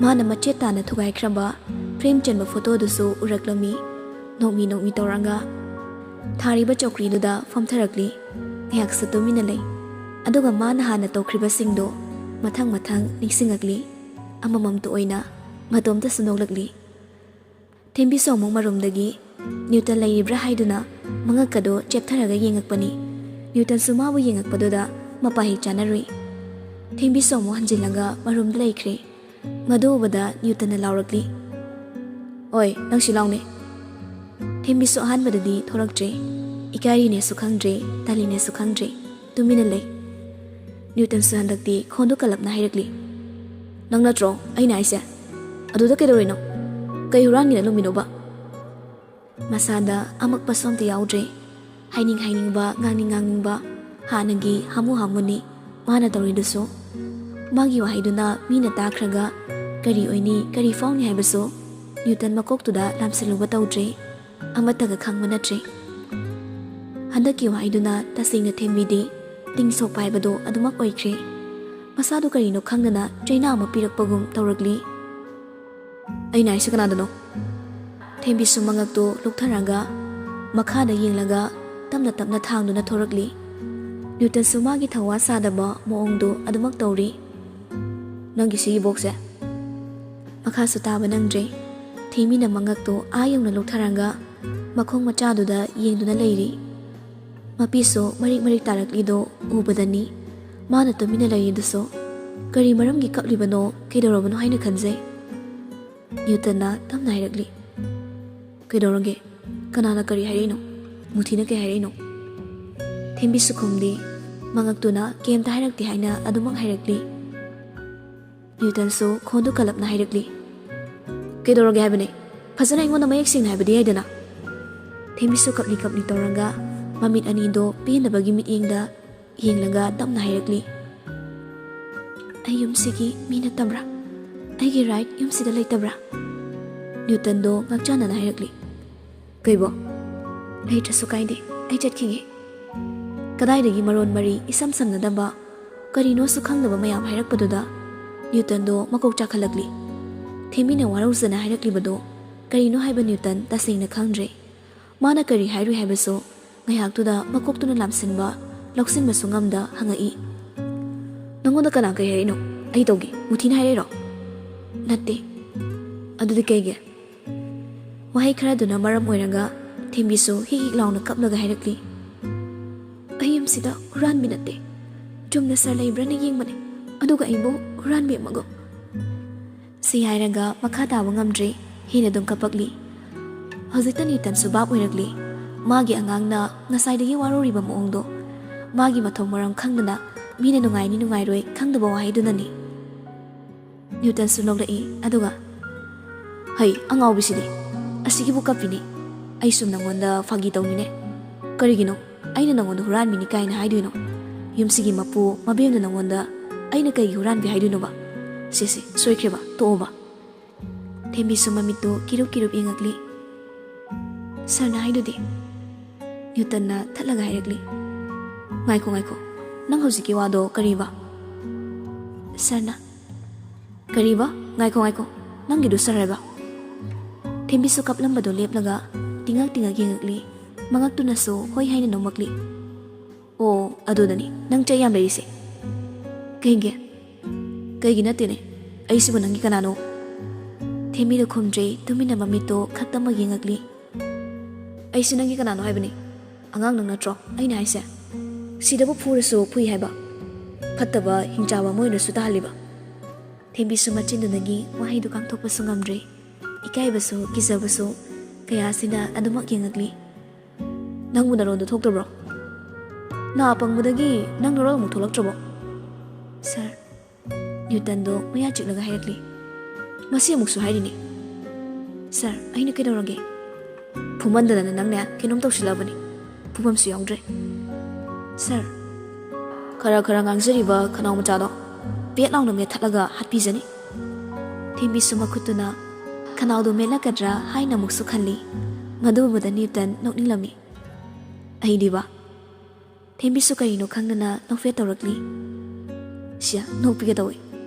ꯃꯥꯅ ꯃꯆꯦꯠ ꯇꯥꯅ ꯊꯨꯒꯥꯏꯈ꯭ꯔꯕ ꯐ꯭ꯔꯦꯝ ꯆꯟꯕ ꯐꯣꯇꯣꯗꯨꯁꯨ ꯎꯔꯛꯂꯝꯃꯤ ꯅꯣꯛꯃꯤ ꯇꯧꯔꯒ ꯊꯥꯔꯤꯕ ꯆꯧꯀ꯭ꯔꯤꯗꯨꯗ ꯐꯝꯊꯔꯛꯂꯤ ꯉꯥꯏꯍꯥꯛꯁꯨ ꯇꯨꯃꯤꯟꯅ ꯂꯩ ꯑꯗꯨꯒ ꯃꯥꯅ ꯍꯥꯟꯅ ꯇꯧꯈ꯭ꯔꯤꯕꯁꯤꯡꯗꯣ ꯃꯊꯪ ꯅꯤꯡꯁꯤꯡꯉꯛꯂꯤ ꯑꯃꯃꯝꯇ ꯑꯣꯏꯅ ꯃꯇꯣꯝꯇꯁꯨ ꯅꯣꯛꯂꯛꯂꯤ ꯊꯦꯝꯕꯤꯁꯨ ꯑꯃꯨꯛ ꯃꯔꯨꯝꯗꯒꯤ ꯅ꯭ꯌꯨꯇꯟ ꯂꯩꯔꯤꯕ꯭ꯔꯥ ꯍꯥꯏꯗꯨꯅ ꯃꯉꯛꯀꯗꯣ ꯆꯦꯞꯊꯔꯒ ꯌꯦꯡꯉꯛꯄꯅꯤ ꯅ꯭ꯌꯨꯇꯟꯁꯨ ꯃꯥꯕꯨ ꯌꯦꯡꯉꯛꯄꯗꯨꯗ ꯃꯄꯥ ꯍꯦꯛ ꯆꯥꯅꯔꯨꯏ ꯊꯦꯝꯕꯤꯁꯨ ꯑꯃꯨꯛ ꯍꯟꯖꯤꯜꯂꯒ ꯃꯔꯨꯝꯗ ꯂꯩꯈ꯭ꯔꯦ ꯃꯗꯨ ꯎꯕꯗ ꯅ꯭ꯌꯨꯇꯟꯅ ꯂꯥꯎꯔꯛꯂꯤ ꯑꯣꯏ ꯅꯪ ꯁꯤ ꯂꯥꯎꯅꯦ ꯊꯦꯝꯕꯤꯁꯨ ꯑꯍꯥꯟꯕꯗꯗꯤ ꯊꯣꯔꯛꯇ꯭ꯔꯦ ꯏꯀꯥꯏꯔꯤꯅꯦꯁꯨ ꯈꯪꯗ꯭ꯔꯦ ꯇꯜꯂꯤꯅꯦꯁꯨ ꯈꯪꯗ꯭ꯔꯦ ꯇꯨꯃꯤꯟꯅ ꯂꯩ ꯅ꯭ꯌꯨꯇꯟꯁꯨ ꯍꯟꯗꯛꯇꯤ ꯈꯣꯟꯗꯨ ꯀꯜꯂꯞꯅ ꯍꯥꯏꯔꯛꯂꯤ ꯅꯪ ꯅꯠꯇ꯭ꯔꯣ ꯑꯩꯅ ꯍꯥꯏꯁꯦ ꯑꯗꯨꯗ ꯀꯩꯗꯧꯔꯤꯅꯣ ꯀꯩ ꯍꯨꯔꯥꯟꯒꯤꯅ ꯂꯨꯝꯃꯤꯅꯣꯕ ꯃꯁꯥꯗ ꯑꯃꯛꯄꯁꯨ ꯑꯝꯇ ꯌꯥꯎꯗ꯭ꯔꯦ ꯍꯥꯏꯅꯤꯡꯕ ꯉꯥꯡꯅꯤꯡꯕ ꯍꯥꯟꯅꯒꯤ ꯍꯥꯃꯨꯅꯤ ꯃꯥꯅ ꯇꯧꯔꯤꯗꯨꯁꯨ ꯃꯥꯒꯤ ꯋꯥꯍꯩꯗꯨꯅ ꯃꯤꯅ ꯇꯥꯈ꯭ꯔꯒ ꯀꯔꯤ ꯑꯣꯏꯅꯤ ꯀꯔꯤ ꯐꯥꯎꯅꯤ ꯍꯥꯏꯕꯁꯨ ꯅ꯭ꯌꯨꯇꯟ ꯃꯀꯣꯛꯇꯨꯗ ꯂꯥꯝꯁꯤꯜꯂꯨꯕ ꯇꯧꯗ꯭ꯔꯦ ꯑꯃꯠꯇꯒ ꯈꯪꯕ ꯅꯠꯇ꯭ꯔꯦ ꯍꯟꯗꯛꯀꯤ ꯋꯥꯍꯩꯗꯨꯅ ꯇꯁꯦꯡꯅ ꯊꯦꯝꯕꯤꯗꯦ ꯇꯤꯡ ꯁꯣꯛꯄ ꯍꯥꯏꯕꯗꯣ ꯑꯗꯨꯃꯛ ꯑꯣꯏꯈ꯭ꯔꯦ ꯃꯁꯥꯗꯨ ꯀꯔꯤꯅꯣ ꯈꯪꯗꯅ ꯆꯩꯅꯥ ꯑꯃ ꯄꯤꯔꯛꯄꯒꯨꯝ ꯇꯧꯔꯛꯂꯤ ꯑꯩꯅ ꯍꯥꯏꯁꯦ ꯀꯅꯥꯗꯅꯣ ꯊꯦꯝꯕꯤꯁꯨ ꯃꯉꯛꯇꯨ ꯂꯨꯛꯊꯔꯒ ꯃꯈꯥꯗ ꯌꯦꯡꯂꯒ ꯇꯞꯅ ꯊꯥꯡꯗꯨꯅ ꯊꯣꯔꯛꯂꯤ ꯅ꯭ꯌꯨꯇꯟꯁꯨ ꯃꯥꯒꯤ ꯊꯧꯋꯥ ꯁꯥꯗꯕ ꯃꯑꯣꯡꯗꯨ ꯑꯗꯨꯃꯛ ꯇꯧꯔꯤ ꯅꯪꯒꯤ ꯁꯤꯒꯤ ꯕꯣꯛꯁꯦ ꯃꯈꯥꯁꯨ ꯇꯥꯕ ꯅꯪꯗ꯭ꯔꯦ ꯊꯦꯝꯕꯤꯅ ꯃꯉꯛꯇꯨ ꯌꯧꯅ ꯂꯨꯛꯊꯔꯒ ꯃꯈꯣꯡ ꯃꯆꯥꯗꯨꯗ ꯌꯦꯡꯗꯨꯅ ꯂꯩꯔꯤ ꯃꯄꯤꯁꯨ ꯃꯔꯤꯛ ꯇꯥꯔꯛꯂꯤꯗꯣ ꯎꯕꯗꯅꯤ ꯃꯥꯅ ꯇꯨꯃꯤꯟꯅ ꯂꯩꯔꯤꯗꯨꯁꯨ ꯀꯔꯤ ꯃꯔꯝꯒꯤ ꯀꯞꯂꯤꯕꯅꯣ ꯀꯩꯗꯧꯔꯕꯅꯣ ꯍꯥꯏꯅ ꯈꯟꯖꯩ ꯅ꯭ꯌꯨꯇꯟꯅ ꯇꯞꯅ ꯍꯥꯏꯔꯛꯂꯤ ꯀꯩꯗꯧꯔꯒꯦ ꯀꯅꯥꯅ ꯀꯔꯤ ꯍꯥꯏꯔꯛꯏꯅꯣ ꯃꯨꯊꯤꯅ ꯀꯩ ꯍꯥꯏꯔꯛꯏꯅꯣ ꯊꯦꯝꯕꯤꯁꯨ ꯈꯨꯝꯗꯦ ꯃꯉꯛꯇꯨꯅ ꯀꯩꯝꯇ ꯍꯥꯏꯔꯛꯇꯦ ꯍꯥꯏꯅ ꯑꯗꯨꯃꯛ ꯍꯥꯏꯔꯛꯂꯤ ꯅ꯭ꯌꯨꯇꯟꯁꯨ ꯈꯣꯟꯗꯨ ꯀꯜꯂꯞꯅ ꯍꯥꯏꯔꯛꯂꯤ ꯀꯩꯗꯧꯔꯒꯦ ꯍꯥꯏꯕꯅꯦ ꯐꯖꯅ ꯑꯩꯉꯣꯟꯗ ꯃꯌꯦꯛ ꯁꯦꯡꯅ ꯍꯥꯏꯕꯗꯤ ꯌꯥꯏꯗꯅ ꯊꯦꯝꯕꯤꯁꯨ ꯀꯞꯂꯤ ꯇꯧꯔꯒ ꯃꯃꯤꯠ ꯑꯅꯤꯗꯣ ꯄꯦꯟꯗꯕꯒꯤ ꯃꯤꯠꯌꯦꯡꯗ ꯌꯦꯡꯂꯒ ꯇꯞꯅ ꯍꯥꯏꯔꯛꯂꯤ ꯑꯩ ꯌꯨꯝꯁꯤꯒꯤ ꯃꯤ ꯅꯠꯇꯕ꯭ꯔꯥ ꯑꯩꯒꯤ ꯔꯥꯏꯠ ꯌꯨꯝꯁꯤꯗ ꯂꯩꯇꯕ꯭ꯔꯥ ꯅ꯭ꯌꯨꯇꯟꯗꯣ ꯉꯥꯛꯆꯥꯟꯅꯅ ꯍꯥꯏꯔꯛꯂꯤ ꯀꯩꯕꯣ ꯂꯩꯇ꯭ꯔꯁꯨ ꯀꯥꯏꯗꯦ ꯑꯩ ꯆꯠꯈꯤꯒꯦ ꯀꯗꯥꯏꯗꯒꯤ ꯃꯔꯣꯟ ꯃꯔꯤ ꯏꯁꯝ ꯁꯝꯅꯗꯕ ꯀꯔꯤꯅꯣꯁꯨ ꯈꯪꯗꯕ ꯃꯌꯥꯝ ꯍꯥꯏꯔꯛꯄꯗꯨꯗ ꯅ꯭ꯌꯨꯇꯟꯗꯣ ꯃꯀꯣꯛ ꯆꯥꯈꯠꯂꯛꯂꯤ ꯊꯦꯝꯕꯤꯅ ꯋꯥꯔꯧꯖꯅ ꯍꯥꯏꯔꯛꯂꯤꯕꯗꯣ ꯀꯔꯤꯅꯣ ꯍꯥꯏꯕ ꯅ꯭ꯌꯨꯇꯟ ꯇꯁꯦꯡꯅ ꯈꯪꯗ꯭ꯔꯦ ꯃꯥꯅ ꯀꯔꯤ ꯍꯥꯏꯔꯨꯏ ꯍꯥꯏꯕꯁꯨ ꯉꯥꯏꯍꯥꯛꯇꯨꯗ ꯃꯀꯣꯛꯇꯨꯅ ꯂꯥꯝꯁꯤꯟꯕ ꯂꯧꯁꯤꯟꯕꯁꯨ ꯉꯝꯗ ꯍꯪꯉꯛꯏ ꯅꯪꯉꯣꯟꯗ ꯀꯅꯥ ꯀꯩ ꯍꯥꯏꯔꯛꯏꯅꯣ ꯑꯩ ꯇꯧꯒꯦ ꯃꯨꯊꯤꯅ ꯍꯥꯏꯔꯛꯏꯔꯣ ꯅꯠꯇꯦ ꯑꯗꯨꯗꯤ ꯀꯩꯒꯤ ꯋꯥꯍꯩ ꯈꯔꯗꯨꯅ ꯃꯔꯝ ꯑꯣꯏꯔꯒ ꯊꯦꯝꯕꯤꯁꯨ ꯍꯤꯛ ꯂꯥꯎꯅ ꯀꯞꯂꯒ ꯍꯥꯏꯔꯛꯂꯤ ꯑꯩ ꯌꯨꯝꯁꯤꯗ ꯍꯨꯔꯥꯟꯕꯤ ꯅꯠꯇꯦ ꯆꯨꯝꯅ ꯁꯥꯔ ꯂꯩꯕ꯭ꯔꯥꯅ ꯌꯦꯡꯕꯅꯦ ꯑꯗꯨꯒ ꯑꯩꯕꯨ ꯍꯨꯔꯥꯟꯕꯤ ꯑꯃꯒ ꯁꯤ ꯍꯥꯏꯔꯒ ꯃꯈꯥ ꯇꯥꯕ ꯉꯝꯗ꯭ꯔꯦ ꯍꯦꯟꯅ ꯑꯗꯨꯝ ꯀꯞꯄꯛꯂꯤ ꯍꯧꯖꯤꯛꯇ ꯅ꯭ꯌꯨꯇꯟꯁꯨ ꯚꯥꯞ ꯑꯣꯏꯔꯛꯂꯤ ꯃꯥꯒꯤ ꯑꯉꯥꯡꯅ ꯉꯁꯥꯏꯗꯒꯤ ꯋꯥꯔꯧꯔꯤꯕ ꯃꯑꯣꯡꯗꯣ ꯃꯥꯒꯤ ꯃꯊꯣꯡ ꯃꯔꯝ ꯈꯪꯗꯅ ꯃꯤꯅ ꯅꯨꯡꯉꯥꯏꯅꯤ ꯅꯨꯡꯉꯥꯏꯔꯣꯏ ꯈꯪꯗꯕ ꯋꯥꯍꯩꯗꯨꯅꯅꯤ ꯅ꯭ꯌꯨꯇꯟꯁꯨ ꯅꯣꯛꯂꯛꯏ ꯑꯗꯨꯒ ꯍꯩ ꯑꯉꯥꯎꯕꯤꯁꯤꯗꯤ ꯑꯁꯤꯒꯤꯕꯨ ꯀꯞꯄꯤꯅꯤ ꯑꯩ ꯁꯨꯝ ꯅꯪꯉꯣꯟꯗ ꯐꯥꯒꯤ ꯇꯧꯅꯤꯅꯦ ꯀꯔꯤꯒꯤꯅꯣ ꯑꯩꯅ ꯅꯪꯉꯣꯟꯗ ꯍꯨꯔꯥꯟꯕꯤꯅꯤ ꯀꯥꯏꯅ ꯍꯥꯏꯗꯣꯏꯅꯣ ꯌꯨꯝꯁꯤꯒꯤ ꯃꯄꯨ ꯃꯕꯦꯝꯅ ꯅꯪꯉꯣꯟꯗ ꯑꯩꯅ ꯀꯩꯒꯤ ꯍꯨꯔꯥꯟꯕꯤ ꯍꯥꯏꯗꯣꯏꯅꯣꯕ ꯁꯤ ꯁꯣꯏꯈ꯭ꯔꯦꯕ ꯇꯣꯛꯑꯣꯕ ꯊꯦꯝꯕꯤꯁꯨ ꯃꯃꯤꯠꯇꯣ ꯀꯤꯔꯨꯞ ꯌꯦꯡꯉꯛꯂꯤ ꯁꯔꯅ ꯍꯥꯏꯗꯨꯗꯤ ꯅ꯭ꯌꯨꯇꯟꯅ ꯊꯠꯂꯒ ꯍꯥꯏꯔꯛꯂꯤ ꯉꯥꯏꯈꯣ ꯅꯪ ꯍꯧꯖꯤꯛꯀꯤ ꯋꯥꯗꯣ ꯀꯔꯤꯕ ꯁꯔꯅ ꯀꯔꯤꯕ ꯉꯥꯏꯈꯣ ꯅꯪꯒꯤꯗꯨ ꯁꯔ ꯍꯥꯏꯕ ꯊꯦꯝꯕꯤꯁꯨ ꯀꯞꯂꯝꯕꯗꯣ ꯂꯦꯞꯂꯒ ꯇꯤꯡꯉꯛ ꯌꯦꯡꯉꯛꯂꯤ ꯃꯉꯛꯇꯨꯅꯁꯨ ꯍꯣꯏ ꯍꯥꯏꯅ ꯅꯣꯝꯃꯛꯂꯤ ꯑꯣ ꯑꯗꯨꯗꯅꯤ ꯅꯪ ꯆꯩ ꯌꯥꯝ ꯂꯩꯔꯤꯁꯦ ꯀꯩꯒꯤ ꯅꯠꯇꯦꯅꯦ ꯑꯩꯁꯤꯕꯨ ꯅꯪꯒꯤ ꯀꯅꯥꯅꯣ ꯊꯦꯝꯕꯤꯗ ꯈꯨꯝꯗ꯭ꯔꯦ ꯇꯨꯃꯤꯟꯅ ꯃꯃꯤꯠꯇꯣ ꯈꯛꯇꯃꯛ ꯌꯦꯡꯉꯛꯂꯤ ꯑꯩꯁꯤ ꯅꯪꯒꯤ ꯀꯅꯥꯅꯣ ꯍꯥꯏꯕꯅꯤ ꯑꯉꯥꯡ ꯅꯪ ꯅꯠꯇ꯭ꯔꯣ ꯑꯩꯅ ꯍꯥꯏꯁꯦ ꯁꯤꯗꯕꯨ ꯐꯨꯔꯁꯨ ꯐꯨꯏ ꯍꯥꯏꯕ ꯐꯠꯇꯕ ꯍꯤꯡꯆꯥꯕ ꯑꯃ ꯑꯣꯏꯅꯁꯨ ꯇꯥꯍꯜꯂꯤꯕ ꯊꯦꯝꯕꯤꯁꯨ ꯃꯆꯤꯟꯗꯨꯗꯒꯤ ꯋꯥꯍꯩꯗꯨ ꯀꯥꯡꯊꯣꯛꯄꯁꯨ ꯉꯝꯗ꯭ꯔꯦ ꯏꯀꯥꯏꯕꯁꯨ ꯀꯤꯖꯕꯁꯨ ꯀꯌꯥꯁꯤꯅ ꯑꯗꯨꯃꯛ ꯌꯦꯡꯉꯛꯂꯤ ꯅꯪꯕꯨ ꯅꯔꯣꯟꯗꯣ ꯊꯣꯛꯇ꯭ꯔꯕ꯭ꯔꯣ ꯅꯥ ꯄꯪꯕꯗꯒꯤ ꯅꯪ ꯅꯔꯣꯜ ꯑꯃꯨꯛ ꯊꯣꯛꯂꯛꯇ꯭ꯔꯕꯣ ꯁꯔ ꯅ꯭ꯌꯨꯇꯟꯗꯣ ꯃꯌꯥ ꯆꯤꯛꯂꯒ ꯍꯥꯏꯔꯛꯂꯤ ꯃꯁꯤ ꯑꯃꯨꯛꯁꯨ ꯍꯥꯏꯔꯤꯅꯤ ꯁꯔ ꯑꯩꯅ ꯀꯩꯗꯧꯔꯒꯦ ꯐꯨꯃꯟꯗꯗꯅ ꯅꯪꯅꯦ ꯀꯩꯅꯣꯝ ꯇꯧꯁꯤꯜꯂꯛꯑꯕꯅꯤ ꯐꯨꯐꯝꯁꯨ ꯌꯥꯎꯗ꯭ꯔꯦ ꯁꯔ ꯈꯔ ꯉꯥꯡꯖꯔꯤꯕ ꯈꯅꯥꯎ ꯃꯆꯥꯗꯣ ꯄꯦꯠ ꯂꯥꯎꯅ ꯃꯦꯠꯊꯠꯂꯒ ꯍꯥꯠꯄꯤꯖꯅꯤ ꯊꯦꯝꯕꯤꯁꯨ ꯃꯈꯨꯠꯇꯨꯅ ꯈꯅꯥꯎꯗꯨ ꯃꯦꯠꯂꯛꯀꯗ꯭ꯔꯥ ꯍꯥꯏꯅ ꯑꯃꯨꯛꯁꯨ ꯈꯜꯂꯤ ꯃꯗꯨꯕꯨꯗ ꯅ꯭ꯌꯨꯇꯟ ꯅꯣꯛꯅꯤꯡꯂꯝꯃꯤ ꯑꯩꯗꯤꯕ ꯊꯦꯝꯕꯤꯁꯨ ꯀꯔꯤꯅꯣ ꯈꯪꯗꯅ ꯅꯣꯛꯐꯦꯠ ꯇꯧꯔꯛꯂꯤ ꯁꯤꯌꯥ ꯅꯣꯛꯄꯤꯒ ꯇꯧꯏ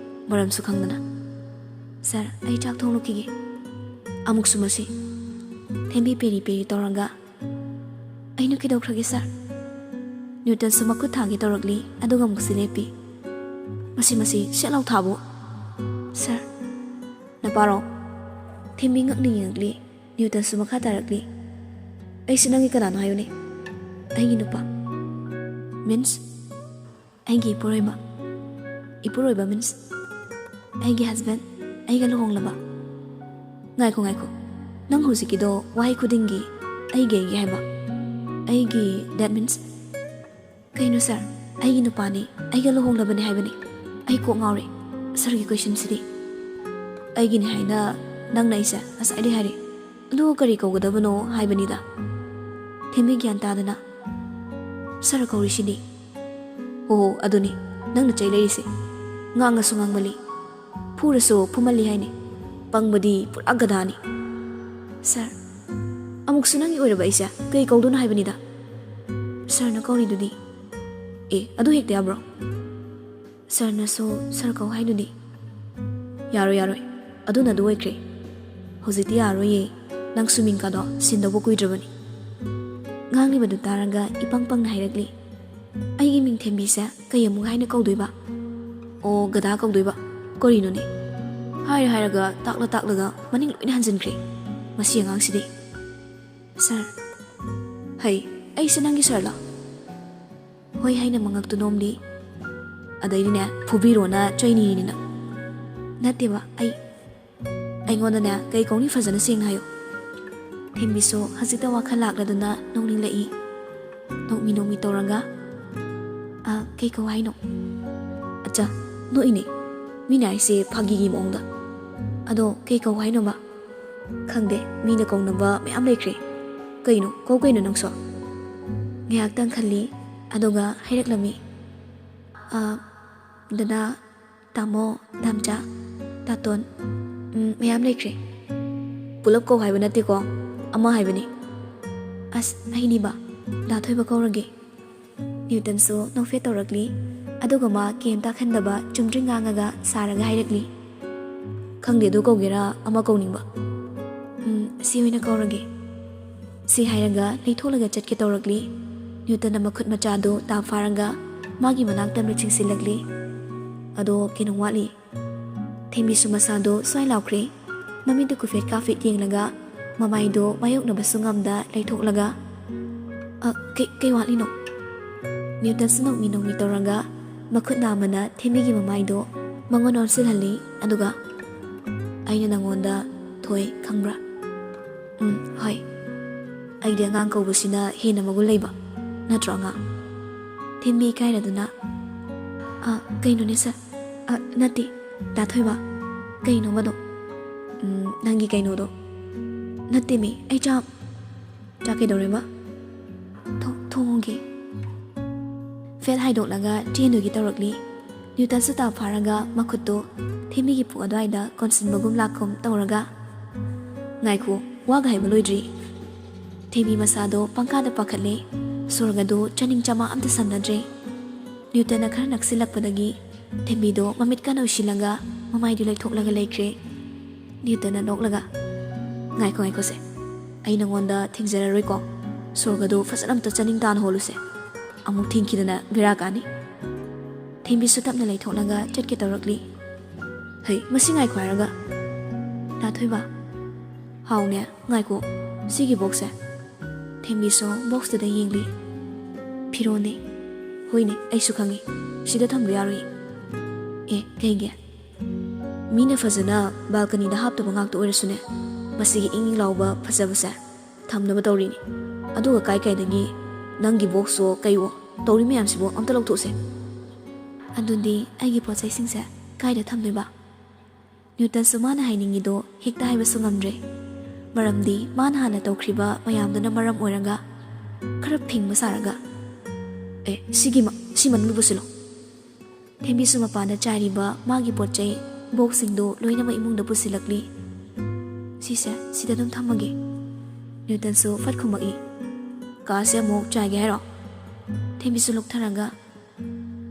ꯃꯔꯝꯁꯨ ꯈꯪꯗꯅ ꯁꯔ ꯑꯩ ꯆꯥꯛ ꯊꯣꯡꯂꯛꯈꯤꯒꯦ ꯑꯃꯨꯛꯁꯨ ꯃꯁꯤ ꯊꯦꯝꯕꯤ ꯄꯦꯔꯤ ꯇꯧꯔꯒ ꯑꯩꯅ ꯀꯩꯗꯧꯈ꯭ꯔꯒꯦ ꯁꯔ ꯅ꯭ꯌꯨꯇꯟꯁꯨ ꯃꯈꯨꯠ ꯊꯥꯒꯦ ꯇꯧꯔꯛꯂꯤ ꯑꯗꯨꯒ ꯑꯃꯨꯛꯁꯨ ꯂꯦꯞꯄꯤ ꯃꯁꯤ ꯁꯦꯠ ꯂꯥꯎ ꯊꯥꯕꯣ ꯁꯔ ꯅꯄꯥꯔꯣ ꯊꯦꯝꯕꯤ ꯉꯛꯅ ꯌꯦꯡꯉꯛꯂꯤ ꯅ꯭ꯌꯨꯇꯟꯁꯨ ꯃꯈꯥ ꯇꯥꯔꯛꯂꯤ ꯑꯩꯁꯤ ꯅꯪꯒꯤ ꯀꯅꯥꯅꯣ ꯍꯥꯏꯌꯨꯅꯦ ꯑꯩꯒꯤ ꯅꯨꯄꯥ ꯃꯤꯟꯁ ꯑꯩꯒꯤ ꯏꯄꯨꯔꯣꯏꯕ ꯃꯤꯟꯁ ꯑꯩꯒꯤ ꯍꯁꯕꯦꯟ ꯑꯩꯒ ꯂꯨꯍꯣꯡꯂꯕ ꯉꯥꯏꯈꯣ ꯅꯪ ꯍꯧꯖꯤꯛꯀꯤꯗೋ ꯋꯥꯍꯩ ꯈꯨꯗꯤꯡꯒꯤ ꯑꯩꯒꯤ ꯍꯥꯏꯕ ꯑꯩꯒꯤ ꯗꯦꯠ ꯃꯤꯟꯁ ꯀꯩꯅꯣ ꯁꯔ ꯑꯩꯒꯤ ꯅꯨꯄꯥꯅꯤ ꯑꯩꯒ ꯂꯨꯍꯣꯡꯂꯕꯅꯤ ꯍꯥꯏꯕꯅꯤ ꯑꯩ ꯀꯣꯛ ꯉꯥꯎꯔꯦ ꯁꯔꯒꯤ ꯀꯣꯏꯁꯟꯁꯤꯗꯤ ꯑꯩꯒꯤꯅꯤ ꯍꯥꯏꯅ ꯅꯪꯅ ꯑꯩꯁꯦ ꯉꯁꯥꯏꯗꯩ ꯍꯥꯏꯔꯤ ꯑꯗꯨ ꯀꯔꯤ ꯀꯧꯒꯗꯕꯅꯣ ꯍꯥꯏꯕꯅꯤꯗ ꯊꯦꯝꯕꯤ ꯒ꯭ꯌꯥꯟ ꯇꯥꯗꯅ ꯁꯔ ꯀꯧꯔꯤꯁꯤꯅꯤ ꯑꯣ ꯑꯗꯨꯅꯤ ꯅꯪꯅ ꯆꯩ ꯂꯩꯔꯤꯁꯦ ꯉꯥꯡꯉꯁꯨ ꯉꯥꯡꯃꯜꯂꯤ ꯐꯨꯔꯁꯨ ꯐꯨꯃꯜꯂꯤ ꯍꯥꯏꯅꯤ ꯄꯪꯕꯗꯤ ꯄꯨꯔꯥ ꯒꯙꯥꯅꯤ ꯁꯔ ꯑꯃꯨꯛꯁꯨ ꯅꯪꯒꯤ ꯑꯣꯏꯔꯕ ꯑꯩꯁꯦ ꯀꯩ ꯀꯧꯗꯣꯏꯅꯣ ꯍꯥꯏꯕꯅꯤꯗ ꯁꯔꯅ ꯀꯧꯔꯤꯗꯨꯗꯤ ꯑꯗꯨ ꯍꯦꯛꯇ ꯌꯥꯕ꯭ꯔꯣ ꯁꯔꯅꯁꯨ ꯁꯔ ꯀꯧ ꯍꯥꯏꯗꯨꯗꯤ ꯌꯥꯔꯣꯏ ꯑꯗꯨꯅ ꯑꯗꯨ ꯑꯣꯏꯈ꯭ꯔꯦ ꯍꯧꯖꯤꯛꯇꯤ ꯌꯥꯔꯣꯏꯌꯦ ꯅꯪ ꯁꯨꯃꯤꯡꯀꯥꯗꯣ ꯁꯤꯟꯗꯧꯕ ꯀꯨꯏꯗ꯭ꯔꯕꯅꯤ ꯉꯥꯡꯂꯤꯕꯗꯨ ꯇꯥꯔꯒ ꯏꯄꯪ ꯄꯪꯅ ꯍꯥꯏꯔꯛꯂꯤ ꯑꯩꯒꯤ ꯃꯤꯡ ꯊꯦꯝꯕꯤꯁꯦ ꯀꯩ ꯑꯃꯨꯛ ꯍꯥꯏꯅ ꯀꯧꯗꯣꯏꯕ ꯑꯣ ꯒꯙꯥ ꯀꯧꯗꯣꯏꯕ ꯀꯔꯤꯅꯣꯅꯦ ꯍꯥꯏꯔꯒ ꯇꯥꯛꯂꯒ ꯃꯅꯤꯡ ꯂꯣꯏꯅ ꯍꯟꯖꯤꯟꯈ꯭ꯔꯦ ꯃꯁꯤ ꯑꯉꯥꯡꯁꯤꯗꯤ ꯁꯔ ꯍꯩ ꯑꯩꯁꯦ ꯅꯪꯒꯤ ꯁꯔꯂ ꯍꯣꯏ ꯍꯥꯏꯅ ꯃꯉꯛꯇꯨ ꯅꯣꯝꯂꯤ ꯑꯗꯩꯗꯤꯅꯦ ꯐꯨꯕꯤꯔꯣꯅ ꯆꯩꯅꯤꯅꯤꯅ ꯅꯠꯇꯦꯕ ꯑꯩꯉꯣꯟꯗꯅꯦ ꯀꯩ ꯀꯧꯅꯤ ꯐꯖꯅ ꯁꯦꯡꯅ ꯍꯥꯏꯌꯣ ꯊꯦꯝꯕꯤꯁꯨ ꯍꯧꯖꯤꯛꯇ ꯋꯥꯈꯜ ꯂꯥꯛꯂꯗꯨꯅ ꯅꯣꯛꯅꯤꯡꯂꯛꯏ ꯅꯣꯛꯃꯤ ꯇꯧꯔꯒ ꯀꯩ ꯀꯧ ꯍꯥꯏꯅꯣ ꯑꯠꯆꯥ ꯅꯣꯛꯏꯅꯦ ꯃꯤꯅ ꯍꯥꯏꯁꯦ ꯐꯥꯒꯤꯒꯤ ꯃꯑꯣꯡꯗ ꯑꯗꯣ ꯀꯩ ꯀꯧ ꯍꯥꯏꯅꯣꯕ ꯈꯪꯗꯦ ꯃꯤꯅ ꯀꯧꯅꯕ ꯃꯌꯥꯝ ꯂꯩꯈ꯭ꯔꯦ ꯀꯩꯅꯣ ꯅꯪꯁꯨ ꯉꯥꯏꯍꯥꯛꯇꯪ ꯈꯜꯂꯤ ꯑꯗꯨꯒ ꯍꯥꯏꯔꯛꯂꯝꯃꯤ ꯗꯗꯥ ꯇꯥꯃꯣ ꯇꯥꯝꯆꯥ ꯇꯥꯇꯣꯟ ꯃꯌꯥꯝ ꯂꯩꯈ꯭ꯔꯦ ꯄꯨꯂꯞ ꯀꯧ ꯍꯥꯏꯕ ꯅꯠꯇꯦꯀꯣ ꯑꯃ ꯍꯥꯏꯕꯅꯤ ꯑꯁ ꯑꯩꯅꯤꯕ ꯗꯥꯊꯣꯏꯕ ꯀꯧꯔꯒꯦ ꯅ꯭ꯌꯨꯇꯟꯁꯨ ꯅꯣꯛꯐꯦꯠ ꯇꯧꯔꯛꯂꯤ ꯑꯗꯨꯒ ꯃꯥ ꯀꯩꯝꯇ ꯈꯟꯗꯕ ꯆꯨꯝꯗ꯭ꯔꯤꯡ ꯉꯥꯡꯉꯒ ꯁꯥꯔꯒ ꯍꯥꯏꯔꯛꯂꯤ ꯈꯪꯗꯦ ꯑꯗꯨ ꯀꯧꯒꯦꯔꯥ ꯑꯃ ꯀꯧꯅꯤꯡꯕ ꯁꯤ ꯑꯣꯏꯅ ꯀꯧꯔꯒꯦ ꯁꯤ ꯍꯥꯏꯔꯒ ꯂꯩꯊꯣꯛꯂꯒ ꯆꯠꯀꯦ ꯇꯧꯔꯛꯂꯤ ꯅ꯭ꯌꯨꯇꯟꯅ ꯃꯈꯨꯠ ꯃꯆꯥꯗꯨ ꯇꯥꯞ ꯐꯥꯔꯒ ꯃꯥꯒꯤ ꯃꯅꯥꯛꯇ ꯆꯤꯡꯁꯤꯜꯂꯛꯂꯤ ꯑꯗꯣ ꯀꯩꯅꯣ ꯋꯥꯠꯂꯤ ꯊꯦꯝꯕꯤꯁꯨ ꯃꯁꯥꯗꯣ ꯁ꯭ꯋꯥꯏ ꯂꯥꯎꯈ꯭ꯔꯦ ꯃꯃꯤꯠꯇꯨ ꯀꯨꯐꯦꯠ ꯀꯥꯐꯦꯠ ꯌꯦꯡꯂꯒ ꯃꯃꯥꯏꯗꯣ ꯃꯥꯌꯣꯛꯅꯕꯁꯨ ꯉꯝꯗ ꯂꯩꯊꯣꯛꯂꯒ ꯀꯩ ꯋꯥꯠꯂꯤꯅꯣ ꯅ꯭ꯌꯨꯇꯟꯁꯨ ꯅꯣꯛꯃꯤ ꯇꯧꯔꯒ ꯃꯈꯨꯠ ꯅꯥꯝꯃꯅ ꯊꯦꯝꯕꯤꯒꯤ ꯃꯃꯥꯏꯗꯣ ꯃꯉꯣꯟ ꯑꯣꯟꯁꯤꯜꯍꯜꯂꯤ ꯑꯗꯨꯒ ꯑꯩꯅ ꯅꯪꯉꯣꯟꯗ ꯊꯣꯏ ꯈꯪꯕ꯭ꯔꯥ ꯍꯣꯏ ꯑꯩꯗꯤ ꯑꯉꯥꯡ ꯀꯧꯕꯁꯤꯅ ꯍꯦꯟꯅ ꯃꯒꯨꯟ ꯂꯩꯕ ꯅꯠꯇ꯭ꯔꯣ ꯑꯉꯥꯡ ꯊꯦꯝꯕꯤ ꯏꯀꯥꯏꯔꯗꯨꯅ ꯀꯩꯅꯣꯅꯦ ꯁꯔ ꯅꯠꯇꯦ ꯗꯥꯊꯣꯏꯕ ꯀꯩꯅꯣꯃꯗꯣ ꯅꯪꯒꯤ ꯀꯩꯅꯣꯗꯣ ꯅꯠꯇꯦꯃꯤ ꯑꯩ ꯆꯥꯛ ꯀꯩꯗꯧꯔꯦꯕ ꯊꯣꯡꯉꯨꯒꯦ ꯐꯦꯠ ꯍꯥꯏꯗꯣꯛꯂꯒ ꯆꯦꯟꯗꯨꯒꯤ ꯇꯧꯔꯛꯂꯤ ꯅ꯭ꯌꯨꯇꯟꯁꯨ ꯇꯥ ꯐꯥꯔꯒ ꯃꯈꯨꯠꯇꯨ ꯊꯦꯝꯕꯤꯒꯤ ꯄꯨꯛ ꯑꯗꯨꯋꯥꯏꯗ ꯀꯣꯟꯁꯤꯟꯕꯒꯨꯝ ꯂꯥꯛꯀꯨꯝ ꯇꯧꯔꯒ ꯉꯥꯏꯈꯣ ꯋꯥꯒ ꯍꯥꯏꯕ ꯂꯣꯏꯗ꯭ꯔꯤ ꯊꯦꯝꯕꯤ ꯃꯁꯥꯗꯣ ꯄꯪꯀꯥꯗ ꯄꯥꯈꯠꯂꯦ ꯁꯣꯔꯒꯗꯣ ꯆꯥꯅꯤꯡ ꯆꯃꯥ ꯑꯝꯇ ꯁꯝꯅꯗ꯭ꯔꯦ ꯅ꯭ꯌꯨꯇꯟꯅ ꯈꯔ ꯅꯛꯁꯤꯜꯂꯛꯄꯗꯒꯤ ꯊꯦꯝꯕꯤꯗꯣ ꯃꯃꯤꯠ ꯀꯟꯅ ꯎꯏꯁꯤꯜꯂꯒ ꯃꯃꯥꯏꯗꯨ ꯂꯩꯊꯣꯛꯂꯒ ꯂꯩꯈ꯭ꯔꯦ ꯅ꯭ꯌꯨꯇꯟꯅ ꯅꯣꯛꯂꯒ ꯉꯥꯏꯈꯣꯁꯦ ꯑꯩ ꯅꯉꯣꯟꯗ ꯊꯦꯡꯖꯔꯔꯣꯏꯀꯣ ꯁꯣꯔꯒꯗꯣ ꯐꯖꯅ ꯑꯝꯇ ꯆꯥꯅꯤꯡ ꯇꯥꯅ ꯍꯣꯜꯂꯨꯁꯦ ꯑꯃꯨꯛ ꯊꯤꯡꯈꯤꯗꯅ ꯕꯦꯔꯥ ꯀꯥꯅꯤ ꯊꯦꯝꯕꯤꯁꯨ ꯇꯞꯅ ꯂꯩꯊꯣꯛꯂꯒ ꯆꯠꯀꯦ ꯇꯧꯔꯛꯂꯤ ꯍꯩ ꯃꯁꯤ ꯉꯥꯏꯈꯣ ꯍꯥꯏꯔꯒ ꯊꯣꯏꯕ ꯍꯥꯎꯅꯦ ꯉꯥꯏꯈꯣ ꯁꯤꯒꯤ ꯕꯣꯛꯁꯁꯦ ꯊꯦꯝꯕꯤꯁꯨ ꯕꯣꯛꯁꯇꯨꯗ ꯌꯦꯡꯂꯤ ꯐꯤꯔꯣꯟꯅꯦ ꯍꯣꯏꯅꯦ ꯑꯩꯁꯨ ꯈꯪꯉꯤ ꯁꯤꯗ ꯊꯝꯕ ꯌꯥꯔꯣꯏ ꯀꯩꯒꯤ ꯃꯤꯅ ꯐꯖꯅ ꯕꯥꯜꯀꯅꯤꯗ ꯍꯥꯞꯇꯕ ꯉꯥꯛꯇ ꯑꯣꯏꯔꯁꯨꯅꯦ ꯃꯁꯤꯒꯤ ꯏꯪ ꯂꯥꯎꯕ ꯐꯖꯕꯁꯦ ꯊꯝꯅꯕ ꯇꯧꯔꯤꯅꯤ ꯑꯗꯨꯒ ꯀꯥꯏꯗꯒꯤ ꯅꯪꯒꯤ ꯕꯣꯛꯁꯁꯣ ꯀꯩꯋꯣ ꯇꯧꯔꯤ ꯃꯌꯥꯝꯁꯤꯕꯨ ꯑꯝꯇ ꯂꯧꯊꯣꯛꯁꯦ ꯑꯗꯨꯗꯤ ꯑꯩꯒꯤ ꯄꯣꯠꯆꯩꯁꯤꯡꯁꯦ ꯀꯥꯏꯗ ꯊꯝꯗꯣꯏꯕ ꯅ꯭ꯌꯨꯇꯟꯁꯨ ꯃꯥꯅ ꯍꯥꯏꯅꯤꯡꯉꯤꯗꯣ ꯍꯦꯛꯇ ꯍꯥꯏꯕꯁꯨ ꯉꯝꯗ꯭ꯔꯦ ꯃꯔꯝꯗꯤ ꯃꯥꯅ ꯍꯥꯟꯅ ꯇꯧꯈ꯭ꯔꯤꯕ ꯃꯌꯥꯝꯗꯨꯅ ꯃꯔꯝ ꯑꯣꯏꯔꯒ ꯈꯔ ꯐꯤꯡꯕ ꯁꯥꯔꯒ ꯁꯤ ꯃꯅꯨꯡꯗ ꯄꯨꯁꯤꯜꯂꯣ ꯊꯦꯝꯕꯤꯁꯨ ꯃꯄꯥꯟꯗ ꯆꯥꯏꯔꯤꯕ ꯃꯥꯒꯤ ꯄꯣꯠꯆꯩ ꯕꯣꯛꯁꯁꯤꯡꯗꯨ ꯂꯣꯏꯅꯃꯛ ꯏꯃꯨꯡꯗ ꯄꯨꯁꯤꯜꯂꯛꯂꯤ ꯁꯤꯁꯦ ꯁꯤꯗ ꯑꯗꯨꯝ ꯊꯝꯃꯒꯦ ꯅ꯭ꯌꯨꯇꯟꯁꯨ ꯐꯠ ꯈꯨꯝꯃꯛꯏ ꯀꯥꯁꯦ ꯑꯃꯨꯛ ꯆꯥꯏꯒꯦ ꯍꯥꯏꯔꯣ ꯊꯦꯝꯕꯤꯁꯨ ꯂꯨꯛꯊꯔꯒ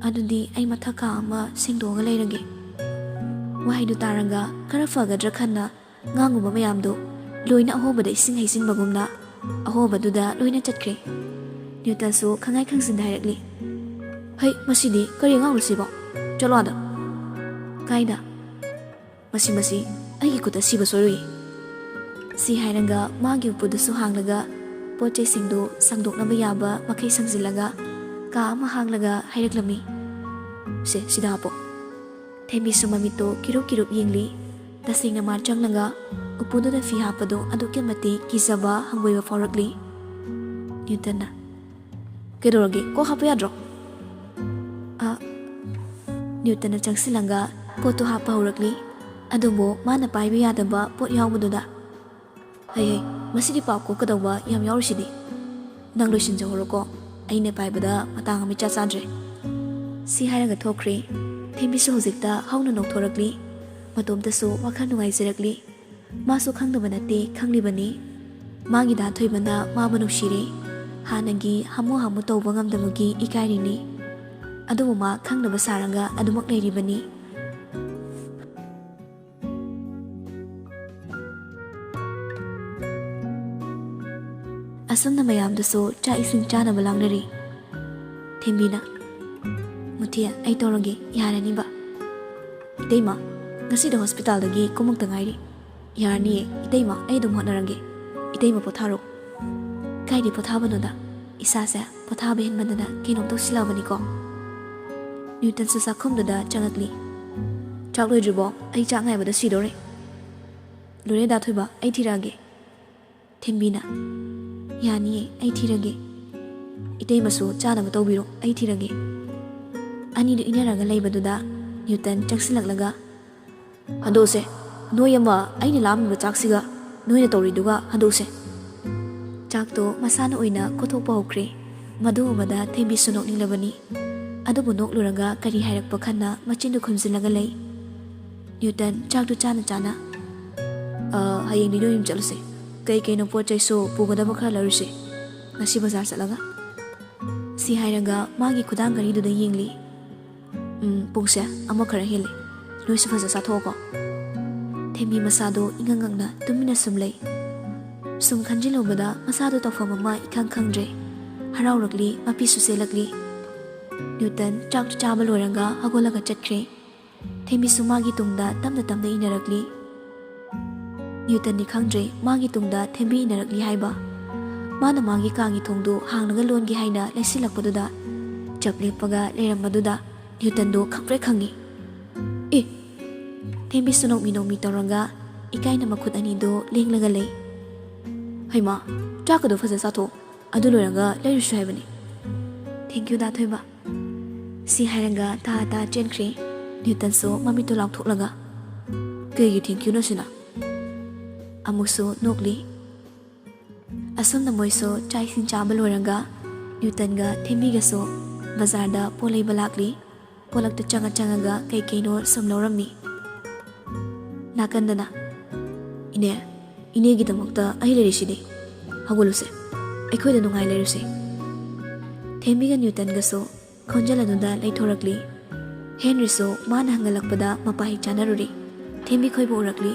ꯑꯗꯨꯗꯤ ꯑꯩ ꯃꯊꯛ ꯀꯥ ꯑꯃ ꯁꯦꯡꯗꯣꯛꯑꯒ ꯂꯩꯔꯒꯦ ꯋꯥꯍꯩꯗꯨ ꯇꯥꯔꯒ ꯈꯔ ꯐꯒꯗ꯭ꯔꯥ ꯈꯟꯅ ꯉꯥꯡꯉꯨꯕ ꯃꯌꯥꯝꯗꯨ ꯂꯣꯏꯅ ꯑꯍꯣꯕꯗ ꯏꯁꯤꯡ ꯍꯩꯖꯤꯟꯕꯒꯨꯝꯅ ꯑꯍꯣꯕꯗꯨꯗ ꯂꯣꯏꯅ ꯆꯠꯈ꯭ꯔꯦ ꯅ꯭ꯌꯨꯇꯟꯁꯨ ꯈꯪꯉꯥꯏ ꯈꯪꯁꯤꯟꯗ ꯍꯥꯏꯔꯛꯂꯤ ꯍꯩ ꯃꯁꯤꯗꯤ ꯀꯔꯤ ꯑꯉꯥꯡꯂꯨꯁꯤꯕꯣ ꯆꯠꯂꯣ ꯑꯥꯗ ꯀꯥꯏꯗ ꯃꯁꯤ ꯑꯩꯒꯤ ꯈꯨꯠꯇ ꯁꯤꯕ ꯁꯣꯏꯔꯣꯏ ꯁꯤ ꯍꯥꯏꯔꯒ ꯃꯥꯒꯤ ꯎꯄꯨꯗꯨꯁꯨ ꯍꯥꯡꯂꯒ ꯄꯣꯠꯆꯩꯁꯤꯡꯗꯨ ꯁꯪꯗꯣꯛꯅꯕ ꯌꯥꯕ ꯃꯈꯩ ꯁꯪꯖꯤꯜꯂꯒ ꯀꯥ ꯑꯃ ꯍꯥꯡꯂꯒ ꯍꯥꯏꯔꯛꯂꯝꯃꯤ ꯁꯤꯗ ꯍꯥꯞꯄꯣ ꯊꯦꯝꯕꯤꯁꯨ ꯃꯃꯤꯠꯇꯣ ꯀꯤꯔꯨꯞ ꯌꯦꯡꯂꯤ ꯇꯁꯦꯡꯅ ꯃꯥ ꯆꯪꯂꯒ ꯎꯄꯨꯗꯨꯗ ꯐꯤ ꯍꯥꯞꯄꯗꯣ ꯑꯗꯨꯛꯀꯤ ꯃꯇꯤꯛ ꯀꯤꯖꯕ ꯍꯪꯒꯣꯏꯕ ꯐꯥꯎꯔꯛꯂꯤ ꯅ꯭ꯌꯨꯇꯟꯅ ꯀꯩꯗꯧꯔꯒꯦ ꯀꯣꯛ ꯍꯥꯞꯄ ꯌꯥꯗ꯭ꯔꯣ ꯅ꯭ꯌꯨꯇꯟꯅ ꯆꯪꯁꯤꯜꯂꯒ ꯄꯣꯠꯇꯨ ꯍꯥꯞꯄ ꯍꯧꯔꯛꯂꯤ ꯑꯗꯨꯕꯨ ꯃꯥꯅ ꯄꯥꯏꯕ ꯌꯥꯗꯕ ꯄꯣꯠ ꯌꯥꯎꯕꯗꯨꯗ ꯍꯩ ꯃꯁꯤꯗꯤ ꯄꯥꯞ ꯀꯣꯛꯀꯗꯧꯕ ꯌꯥꯝ ꯌꯥꯎꯔꯤꯁꯤꯗꯤ ꯅꯪ ꯂꯣꯏꯁꯤꯟꯖꯍꯧꯔꯣꯀꯣ ꯑꯩꯅ ꯄꯥꯏꯕꯗ ꯃꯇꯥꯡ ꯑꯃ ꯏꯆꯥ ꯆꯥꯗ꯭ꯔꯦ ꯁꯤ ꯍꯥꯏꯔꯒ ꯊꯣꯛꯈ꯭ꯔꯦ ꯊꯦꯝꯕꯤꯁꯨ ꯍꯧꯖꯤꯛꯇ ꯍꯧꯅ ꯅꯣꯛꯊꯣꯔꯛꯂꯤ ꯃꯇꯣꯝꯇꯁꯨ ꯋꯥꯈꯜ ꯅꯨꯡꯉꯥꯏꯖꯔꯛꯂꯤ ꯃꯥꯁꯨ ꯈꯪꯗꯕ ꯅꯠꯇꯦ ꯈꯪꯂꯤꯕꯅꯤ ꯃꯥꯒꯤ ꯗꯥ ꯊꯣꯏꯕꯅ ꯃꯥꯕꯨ ꯅꯨꯡꯁꯤꯔꯦ ꯍꯥꯟꯅꯒꯤ ꯍꯥꯃꯨ ꯇꯧꯕ ꯉꯝꯗꯕꯒꯤ ꯏꯀꯥꯏꯔꯤꯅꯤ ꯑꯗꯨꯕꯨ ꯃꯥ ꯈꯪꯗꯕ ꯁꯥꯔꯒ ꯑꯗꯨꯃꯛ ꯂꯩꯔꯤꯕꯅꯤ ꯑꯁꯨꯝꯅ ꯃꯌꯥꯝꯗꯨꯁꯨ ꯆꯥꯛ ꯏꯁꯤꯡ ꯆꯥꯅꯕ ꯂꯥꯡꯅꯔꯤ ꯊꯦꯝꯕꯤꯅ ꯃꯨꯊꯤ ꯑꯩ ꯇꯧꯔꯒꯦ ꯌꯥꯔꯅꯤꯕ ꯏꯇꯩꯃ ꯉꯁꯤꯗ ꯍꯣꯁꯄꯤꯇꯥꯜꯗꯒꯤ ꯀꯨꯝꯃꯛꯇ ꯉꯥꯏꯔꯤ ꯌꯥꯔꯅꯤꯌꯦ ꯏꯇꯩꯃ ꯑꯩ ꯑꯗꯨꯝ ꯍꯣꯠꯅꯔꯒꯦ ꯏꯇꯩꯃ ꯄꯣꯊꯥꯔꯣ ꯀꯥꯏꯗꯤ ꯄꯣꯊꯥꯕꯅꯣꯗ ꯏꯁꯥꯁꯦ ꯄꯣꯊꯥꯕ ꯍꯦꯟꯃꯟꯗꯅ ꯀꯩꯅꯣꯝ ꯇꯧꯁꯤꯜꯂꯛꯑꯕꯅꯤꯀꯣ ꯅ꯭ꯌꯨꯇꯟꯁꯨ ꯆꯥꯛꯈꯨꯝꯗꯨꯗ ꯆꯪꯉꯛꯂꯤ ꯆꯥꯛ ꯂꯣꯏꯗ꯭ꯔꯤꯕꯣ ꯑꯩ ꯆꯥꯛ ꯉꯥꯏꯕꯗ ꯁꯤꯗꯧꯔꯦ ꯂꯣꯏꯔꯦ ꯗꯥ ꯊꯣꯏꯕ ꯑꯩ ꯊꯤꯔꯛꯑꯒꯦ ꯊꯦꯝꯕꯤꯅ ꯌꯥꯅꯤꯌꯦ ꯑꯩ ꯊꯤꯔꯒꯦ ꯏꯇꯩꯃꯁꯨ ꯆꯥꯅꯕ ꯇꯧꯕꯤꯔꯣ ꯑꯩ ꯊꯤꯔꯒꯦ ꯑꯅꯤꯗꯨ ꯏꯟꯅꯔꯒ ꯂꯩꯕꯗꯨꯗ ꯅ꯭ꯌꯨꯇꯟ ꯆꯪꯁꯤꯜꯂꯛꯂꯒ ꯍꯟꯗꯣꯛꯎꯁꯦ ꯅꯣꯏ ꯑꯃ ꯑꯩꯅ ꯂꯥꯝꯃꯤꯕ ꯆꯥꯛꯁꯤꯒ ꯅꯣꯏꯅ ꯇꯧꯔꯤꯗꯨꯒ ꯍꯟꯗꯣꯛꯎꯁꯦ ꯆꯥꯛꯇꯣ ꯃꯁꯥꯅ ꯑꯣꯏꯅ ꯀꯣꯊꯣꯛꯄ ꯍꯧꯈ꯭ꯔꯦ ꯃꯗꯨ ꯎꯕꯗ ꯊꯦꯝꯕꯤꯁꯨ ꯅꯣꯛꯅꯤꯡꯂꯕꯅꯤ ꯑꯗꯨꯕꯨ ꯅꯣꯛꯂꯨꯔꯒ ꯀꯔꯤ ꯍꯥꯏꯔꯛꯄ ꯈꯟꯅ ꯃꯆꯤꯟꯗꯨ ꯈꯨꯝꯖꯤꯜꯂꯒ ꯂꯩ ꯅ꯭ꯌꯨꯇꯟ ꯆꯥꯛꯇꯨ ꯆꯥꯅ ꯍꯌꯦꯡꯗꯤ ꯅꯣꯏ ꯌꯨꯝ ꯆꯠꯂꯨꯁꯦ ꯀꯩꯅꯣ ꯄꯣꯠ ꯆꯩꯁꯨ ꯄꯨꯒꯗꯕ ꯈꯔ ꯂꯧꯔꯨꯁꯦ ꯉꯁꯤ ꯕꯖꯥꯔ ꯆꯠꯂꯒ ꯁꯤ ꯍꯥꯏꯔꯒ ꯃꯥꯒꯤ ꯈꯨꯗꯥꯡ ꯘꯔꯤꯗꯨꯗ ꯌꯦꯡꯂꯤ ꯄꯨꯡꯁꯦ ꯑꯃ ꯈꯔ ꯍꯦꯜꯂꯦ ꯅꯣꯏꯁꯨ ꯐꯖ ꯆꯥꯊꯣꯛꯑꯣꯀꯣ ꯊꯦꯝꯕꯤ ꯃꯁꯥꯗꯣ ꯏꯉꯪꯉꯪꯅ ꯇꯨꯃꯤꯟꯅ ꯁꯨꯝ ꯂꯩ ꯁꯨꯝ ꯈꯟꯖꯤꯜꯂꯨꯕꯗ ꯃꯁꯥꯗꯣ ꯇꯧꯐꯝ ꯑꯃ ꯏꯈꯪ ꯈꯪꯗ꯭ꯔꯦ ꯍꯔꯥꯎꯔꯛꯂꯤ ꯃꯄꯤꯁꯨ ꯆꯦꯜꯂꯛꯂꯤ ꯅ꯭ꯌꯨꯇꯟ ꯆꯥꯛꯇꯨ ꯆꯥꯕ ꯂꯣꯏꯔꯒ ꯍꯧꯒꯠꯂꯒ ꯆꯠꯈ꯭ꯔꯦ ꯊꯦꯝꯕꯤꯁꯨ ꯃꯥꯒꯤ ꯇꯨꯡꯗ ꯇꯞꯅ ꯏꯟꯅꯔꯛꯂꯤ ꯅ꯭ꯌꯨꯇꯟꯗꯤ ꯈꯪꯗ꯭ꯔꯦ ꯃꯥꯒꯤ ꯇꯨꯡꯗ ꯊꯦꯝꯕꯤ ꯏꯟꯅꯔꯛꯂꯤ ꯍꯥꯏꯕ ꯃꯥꯅ ꯃꯥꯒꯤ ꯀꯥꯒꯤ ꯊꯣꯡꯗꯨ ꯍꯥꯡꯂꯒ ꯂꯣꯟꯒꯦ ꯍꯥꯏꯅ ꯂꯩꯁꯤꯜꯂꯛꯄꯗꯨꯗ ꯆꯞ ꯂꯦꯞꯄꯒ ꯂꯩꯔꯝꯕꯗꯨꯗ ꯅ꯭ꯌꯨꯇꯟꯗꯣ ꯈꯪꯉꯤ ꯊꯦꯝꯕꯤꯁꯨ ꯅꯣꯛꯃꯤ ꯇꯧꯔꯒ ꯏꯀꯥꯏꯅ ꯃꯈꯨꯠ ꯑꯅꯤꯗꯨ ꯂꯦꯡꯂꯒ ꯂꯩ ꯍꯩꯃꯥ ꯆꯥꯛꯀꯗꯣ ꯐꯖ ꯆꯥꯊꯣꯛ ꯑꯗꯨ ꯂꯣꯏꯔꯒ ꯂꯩꯔꯨꯁꯨ ꯍꯥꯏꯕꯅꯤ ꯊꯦꯡꯀ꯭ꯌꯨ ꯗꯥ ꯊꯣꯏꯕ ꯁꯤ ꯍꯥꯏꯔꯒ ꯇꯥ ꯆꯦꯟꯈ꯭ꯔꯦ ꯅ꯭ꯌꯨꯇꯟꯁꯨ ꯃꯃꯤꯠꯇꯨ ꯂꯥꯎꯊꯣꯛꯂꯒ ꯀꯩꯒꯤ ꯊꯦꯡꯀ꯭ꯌꯨꯅꯣ ꯁꯤꯅ ꯑꯃꯨꯛꯁꯨ ꯅꯣꯛꯂꯤ ꯑꯁꯨꯝꯅ ꯃꯣꯏꯁꯨ ꯆꯥꯛ ꯏꯁꯤꯡ ꯆꯥꯕ ꯂꯣꯏꯔꯒ ꯅ꯭ꯌꯨꯇꯟꯒ ꯊꯦꯝꯕꯤꯒꯁꯨ ꯕꯖꯥꯔꯗ ꯄꯣꯠ ꯂꯩꯕ ꯂꯥꯛꯂꯤ ꯄꯣꯂꯛꯇ ꯆꯪꯉꯒ ꯀꯩꯅꯣ ꯁꯨꯝ ꯂꯧꯔꯝꯃꯤ꯫ ꯅꯥꯀꯟꯗꯅ ꯏꯅꯦꯒꯤꯗꯃꯛꯇ ꯑꯩ ꯂꯩꯔꯤꯁꯤꯗꯤ, ꯍꯧꯒꯠꯂꯨꯁꯦ, ꯑꯩꯈꯣꯏꯗ ꯅꯨꯡꯉꯥꯏ ꯂꯩꯔꯨꯁꯦ꯫ ꯊꯦꯝꯕꯤꯒ ꯅ꯭ꯌꯨꯇꯟꯒꯁꯨ ꯈꯣꯟꯖꯦꯜ ꯑꯗꯨꯗ ꯂꯩꯊꯣꯔꯛꯂꯤ꯫ ꯍꯦꯟꯔꯤꯁꯨ ꯃꯥꯅ ꯍꯪꯒꯠꯂꯛꯄꯗ ꯃꯄꯥ ꯍꯦꯛ ꯆꯥꯅꯔꯨꯔꯤ꯫ ꯊꯦꯝꯕꯤ ꯈꯣꯏꯕꯨ ꯎꯔꯛꯂꯤ꯫